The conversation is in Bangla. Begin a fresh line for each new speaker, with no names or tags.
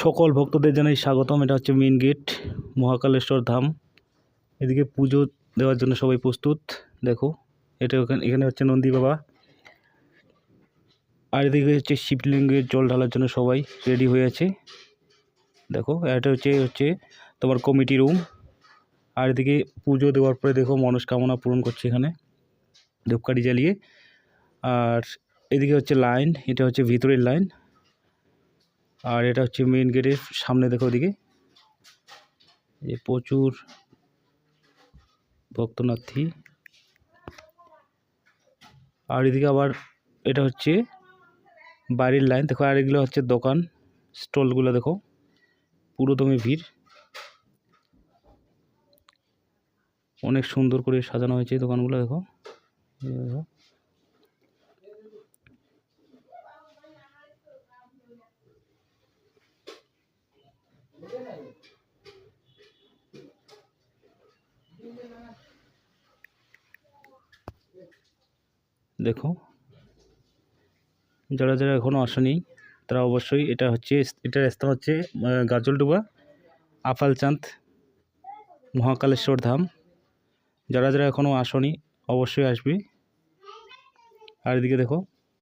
সকল ভক্তদের জানাই স্বাগতম। এটা হচ্ছে মেন গেট, মহাকালেশ্বর ধাম। এদিকে পুজো দেওয়ার জন্য সবাই প্রস্তুত। দেখো, এটা এখানে হচ্ছে নন্দী বাবা, আর এদিকে হচ্ছে শিবলিঙ্গের জল ঢালার জন্য সবাই রেডি হয়ে আছে। দেখো, এটা হচ্ছে তোমার কমিটি রুম। আর এদিকে পুজো দেওয়ার পরে দেখো মনস্কামনা পূরণ করছে এখানে ধূপকাঠি জ্বালিয়ে। আর এদিকে হচ্ছে লাইন, এটা হচ্ছে ভিতরের লাইন। আর এটা হচ্ছে মেন গেটের সামনে। দেখো ওদিকে যে প্রচুর ভক্তনাথী। আর এদিকে আবার এটা হচ্ছে বাইরের লাইন। দেখো, আর এগুলো হচ্ছে দোকান স্টলগুলো। দেখো পুরোদমে ভিড়, অনেক সুন্দর করে সাজানো হয়েছে দোকানগুলো। দেখো দেখো, যারা যারা এখনও আসেনি তারা অবশ্যই, এটার স্থান হচ্ছে গাজলডোবা আফালচাঁদ মহাকালেশ্বর ধাম। যারা যারা এখনও আসেনি অবশ্যই আসবে। আর এদিকে দেখো